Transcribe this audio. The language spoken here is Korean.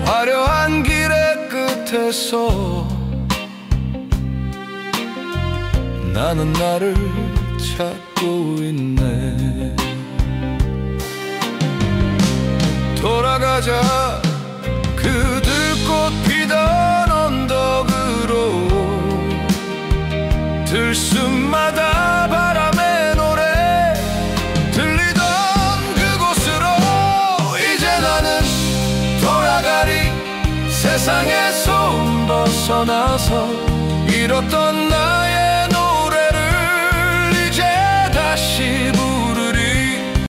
화려한 길의 끝에서 나는 나를 찾고 있네. 돌아가자 그 들꽃 피던 언덕으로 들숨마다 바람의 노래 들리던 그곳으로 이제 나는 돌아가리. 세상에서 벗어나서 잃었던 나의 노래를 이제 다시